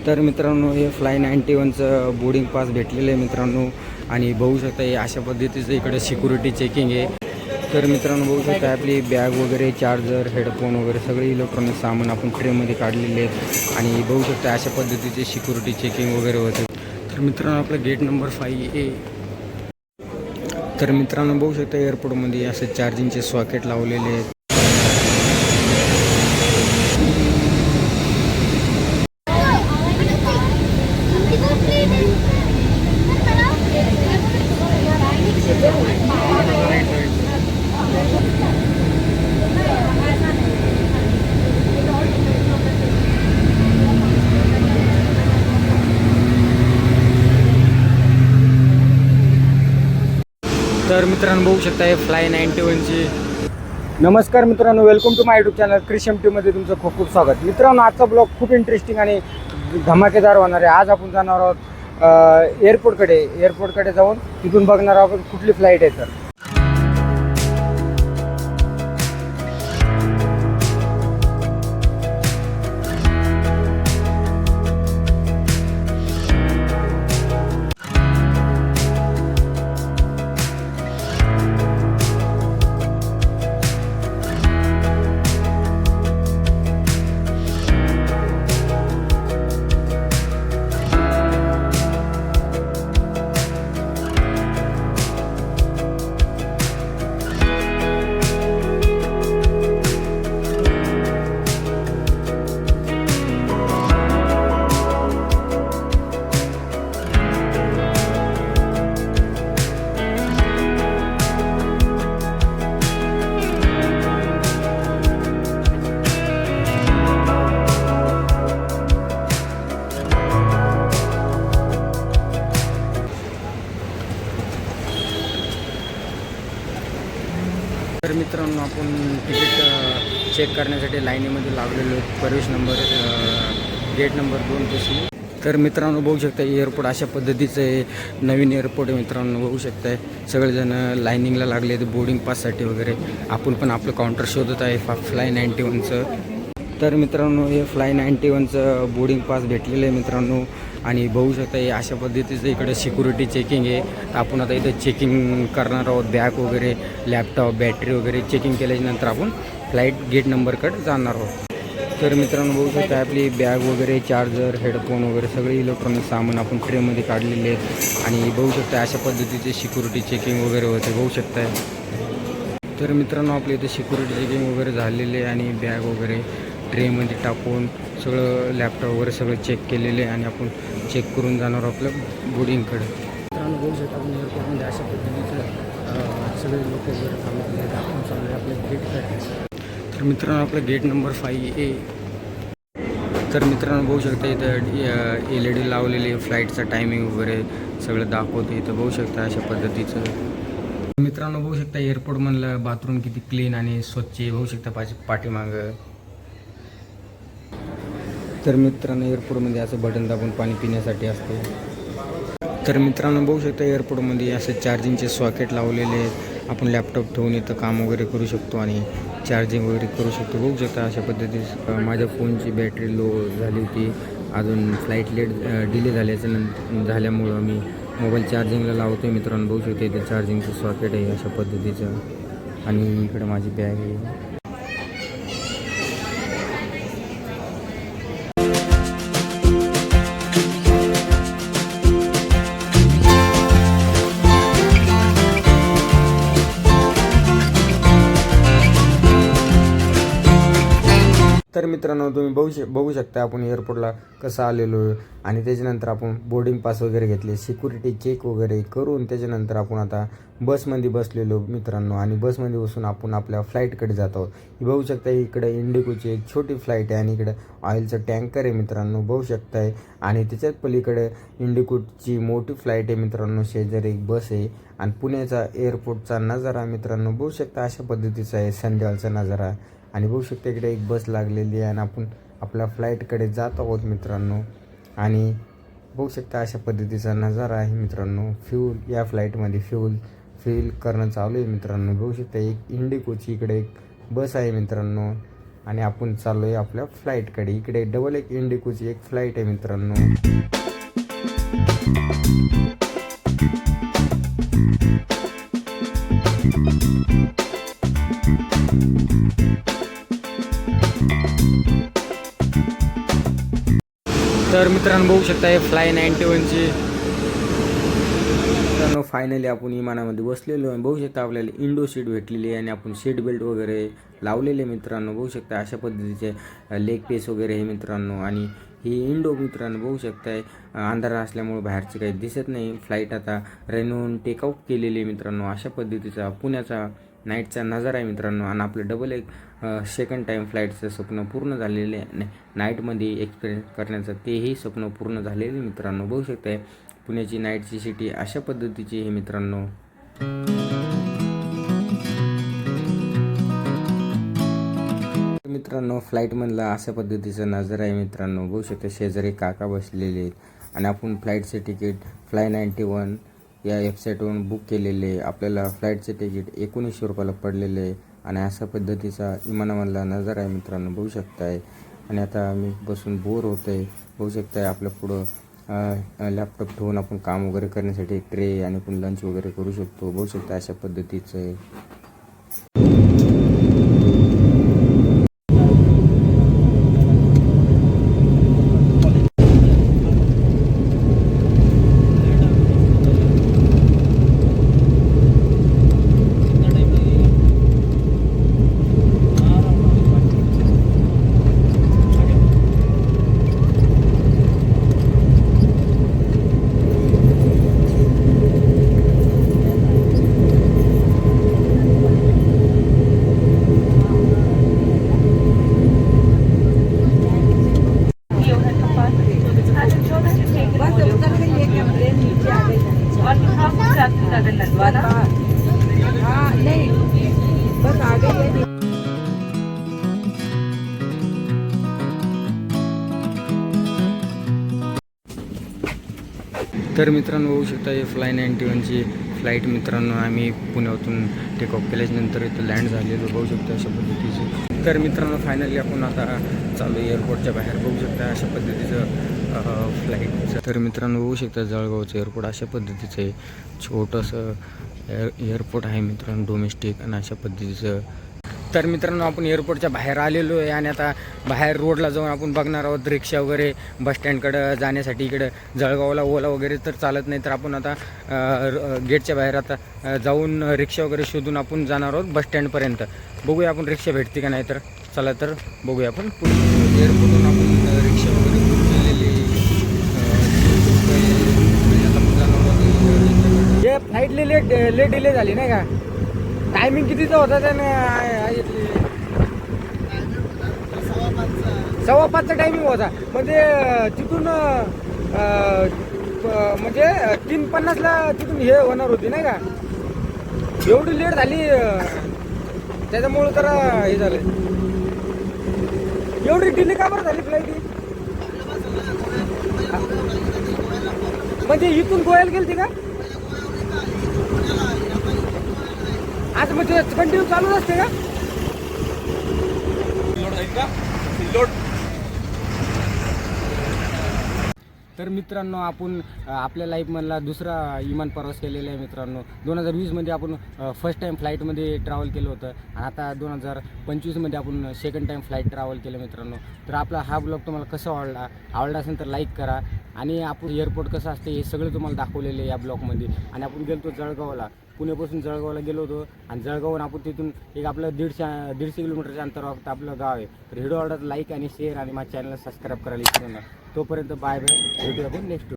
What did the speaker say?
तर मित्रांनो हे फ्लाय 91चं बोर्डिंग पास भेटलेलं आहे मित्रांनो. आणि बघू शकता हे अशा पद्धतीचं इकडे सिक्युरिटी चेकिंग आहे. तर मित्रांनो बघू शकता आपली बॅग वगैरे, चार्जर, हेडफोन वगैरे सगळे इलेक्ट्रॉनिक सामान आपण ट्रेमध्ये काढलेले आहेत. आणि बघू शकता अशा पद्धतीचे सिक्युरिटी चेकिंग वगैरे होते. तर मित्रांनो आपलं गेट नंबर 5A. तर मित्रांनो बघू शकता एअरपोर्टमध्ये असे चार्जिंगचे सॉकेट लावलेले आहेत. तर मित्रांनो बघू शकता हे फ्लाय 91ची. नमस्कार मित्रांनो, welcome to my YouTube channel Krish एमटीमध्ये तुमचं खूप खूप स्वागत. मित्रांनो आजचा ब्लॉग खूप इंटरेस्टिंग आणि धमाकेदार होणार आहे. आज आपण जाणार आहोत एअरपोर्टकडे जाऊन तिथून बघणार आहोत कुठली फ्लाईट आहे. तर तर मित्रांनो आपण तिकीट चेक करण्यासाठी लाईनीमध्ये लागलेलो आहेत. प्रवेश नंबर गेट नंबर 2 पाशी. तर मित्रांनो बघू शकता एअरपोर्ट अशा पद्धतीचं आहे. नवीन एअरपोर्ट आहे मित्रांनो, बघू शकताय सगळेजण लाईनिंगला लागले आहेत बोर्डिंग पाससाठी वगैरे. आपण पण आपलं काउंटर शोधत आहे फ्लाय 91चं. तर मित्रांनो हे फ्लाय 91चं बोर्डिंग पास भेटलेलं आहे मित्रांनो. आणि बघू शकता हे अशा पद्धतीचं इकडे सिक्युरिटी चेकिंग आहे. आपण आता इथं चेकिंग करणार आहोत. बॅग वगैरे, लॅपटॉप, बॅटरी वगैरे चेकिंग केल्याच्यानंतर आपण फ्लाईट गेट नंबरकडे जाणार आहोत. तर मित्रांनो बघू शकता आपली बॅग वगैरे, चार्जर, हेडफोन वगैरे सगळे इलेक्ट्रॉनिक सामान आपण ट्रेमध्ये काढलेले आहेत. आणि बघू शकता अशा पद्धतीचे सिक्युरिटी चेकिंग वगैरे होते, बघू शकताय. तर मित्रांनो आपल्या इथे सिक्युरिटी चेकिंग वगैरे झालेले आहे. आणि बॅग वगैरे ट्रेमध्ये टाकून सगळं लॅपटॉप वगैरे सगळं चेक केलेले आहे. आणि आपण चेक करून जाणार आपलं बोर्डिंगकडे. मित्रांनो बघू शकता आपण एअरपोर्टमध्ये अशा पद्धतीचं सगळे लोक वगैरे थांबलेले आहेत. आपण चालू आपल्या गेटकडे. तर मित्रांनो आपलं गेट नंबर 5A. तर मित्रांनो बघू शकता इथं LED लावलेली फ्लाईटचा टायमिंग वगैरे सगळं दाखवते इथं, बघू शकता अशा पद्धतीचं. मित्रांनो बघू शकता एअरपोर्टमधलं बाथरूम किती क्लीन आणि स्वच्छ आहे, बघू शकता पाठीमागं. तर मित्रांनो एअरपोर्टमध्ये असं बटन दाबून पाणी पिण्यासाठी असते. तर मित्रांनो बघू शकता एअरपोर्टमध्ये असे चार्जिंगचे सॉकेट लावलेले आहेत. आपण लॅपटॉप ठेवून इथं काम वगैरे करू शकतो आणि चार्जिंग वगैरे करू शकतो, बघू शकता अशा पद्धतीने. माझ्या फोनची बॅटरी लो झाली होती, अजून फ्लाईट डिले झाल्यामुळं मी मोबाईल चार्जिंगला लावतो आहे मित्रांनो. बघू शकतो इथे चार्जिंगचं सॉकेट आहे अशा पद्धतीचं. आणि इकडं माझी बॅग आहे. तर मित्रांनो तुम्ही बघू शकता आपण एअरपोर्टला कसं आलेलो आहे. आणि त्याच्यानंतर आपण बोर्डिंग पास वगैरे घेतले, सिक्युरिटी चेक वगैरे करून त्याच्यानंतर आपण आता बसमध्ये बसलेलो मित्रांनो. आणि बसमध्ये बसून आपण आपल्या फ्लाईटकडे जात आहोत. बघू शकता इकडे इंडिगोची एक छोटी फ्लाईट आहे आणि इकडे ऑइलचं टँकर आहे मित्रांनो, बघू शकताय. आणि त्याच्यात पलीकडे इंडिगोची मोठी फ्लाईट आहे मित्रांनो, शेजारी एक बस आहे. आणि पुण्याचा एअरपोर्टचा नजारा मित्रांनो बघू शकता अशा पद्धतीचा आहे, संध्याकाळचा नजारा. आणि बघू शकता इकडे एक बस लागलेली आहे आणि आपण आपल्या फ्लाईटकडे जात आहोत मित्रांनो. आणि बघू शकता अशा पद्धतीचा नजारा आहे मित्रांनो. या फ्लाईटमध्ये फिल करणं चालू आहे मित्रांनो. बघू शकता एक इंडिगोची इकडे एक बस आहे मित्रांनो. आणि आपण चाललो आहे आपल्या फ्लाईटकडे. इकडे डबल एक इंडिगोची एक फ्लाईट आहे मित्रांनो. तर मित्रांनो बघू शकता हे फ्लाय 91ची. मित्रांनो फायनली आपण विमानामध्ये बसलेलो आहे. बघू शकता आपल्याला इंडो सीट भेटलेली आहे आणि आपण सीट बेल्ट वगैरे लावलेले मित्रांनो. बघू शकता अशा पद्धतीचे लेग पीस वगैरे हे मित्रांनो. आणि ही इंडो मित्रांनो बघू शकताय अंधारा असल्यामुळे बाहेरचे काही दिसत नाही. फ्लाईट आता रनवून टेकआउट केलेली आहे मित्रांनो. अशा पद्धतीचा पुण्याचा नाईटचा नजारा आहे मित्रांनो. आणि आपलं डबल एक सेकंड टाईम फ्लाईटचं स्वप्न पूर्ण झालेले आहे. नाईटमध्ये एक्सपिरियन्स करण्याचं तेही स्वप्न पूर्ण झालेले मित्रांनो. बघू शकताय पुण्याची नाईटची सिटी अशा पद्धतीची हे मित्रांनो. मित्रांनो फ्लाईटमधला अशा पद्धतीचा नजारा आहे मित्रांनो. बघू शकता शेजारी काका बसलेले आहेत. आणि आपण फ्लाईटचे तिकीट फ्लाय 91 या वेबसाईटवरून बुक केलेले. आपल्याला फ्लाईटचे तिकीट 1900 रुपयाला पडलेले आहे. आणि अशा पद्धतीचा विमानामधला नजारा आहे मित्रांनो. बघू शकताय. आणि आता मी बसून बोर होत आहे. बघू शकताय आपल्या पुढं लॅपटॉप ठेवून आपण काम वगैरे करण्यासाठी ट्रे आणि आपण लंच वगैरे करू शकतो. बघू शकता अशा पद्धतीचं आहे. तर मित्रांनो बघू शकता हे फ्लाय 91ची फ्लाईट मित्रांनो. आम्ही पुण्यातून टेकऑफ केल्याच्यानंतर इथं लँड झालेलो. बघू शकता अशा पद्धतीचे. तर मित्रांनो फायनली आपण आता चालू एअरपोर्टच्या बाहेर. बघू शकता अशा पद्धतीचं फ्लाईटचं. तर मित्रांनो बघू शकता जळगावचं एअरपोर्ट अशा पद्धतीचं आहे. छोटंसं एअरपोर्ट आहे मित्रांनो डोमेस्टिक. आणि अशा पद्धतीचं. तर मित्रांनो आपण एअरपोर्टच्या बाहेर आलेलो आहे. आणि आता बाहेर रोडला जाऊन आपण बघणार आहोत रिक्षा वगैरे बस स्टँडकडं जाण्यासाठी. इकडं जळगावला ओला वगैरे तर चालत नाही. तर आपण आता गेटच्या बाहेर आता जाऊन रिक्षा वगैरे शोधून आपण जाणार आहोत बस स्टँडपर्यंत. बघूया आपण रिक्षा भेटते का नाही. तर चला तर बघूया आपण. एअरपोर्टवरून आपण रिक्षा वगैरे बुक केलेली. जे फ्लाईटली लेट डिले झाली नाही का. टायमिंग कितीचा होता त्याने 5:15चा टायमिंग होता. म्हणजे तिथून म्हणजे 3:50ला तिथून हे होणार होती नाही का. एवढी लेट झाली त्याच्यामुळं तर हे झालं. एवढी डिले का बरं झाली फ्लाईट ही. म्हणजे इथून गोव्याला गेलती का आज. म्हणजे कंटिन्यू चालूच असते का. तर मित्रांनो आपण आपल्या लाईफमधला दुसरा विमान प्रवास केलेला आहे मित्रांनो. 2020मध्ये आपण फर्स्ट टाईम फ्लाईटमध्ये ट्रॅव्हल केलं होतं. आणि आता 2025मध्ये आपण सेकंड टाईम फ्लाईट ट्रॅव्हल केलं मित्रांनो. तर आपला हा ब्लॉग तुम्हाला कसा आवडला असेल तर लाईक करा. आणि आपण एअरपोर्ट कसं असते हे सगळं तुम्हाला दाखवलेलं आहे या ब्लॉगमध्ये. आणि आपण गेलो जळगावला. पुण्यापासून जळगावला गेलो होतो. आणि जळगावून आपण तिथून एक आपलं 150 किलोमीटरच्या अंतरावर आपलं गाव आहे. तर व्हिडिओ आवडत लाईक आणि शेअर आणि माझ्या चॅनलला सबस्क्राईब करायला विसरू नका. तोपर्यंत बाय बाय. भेटूया आपण नेक्स्ट.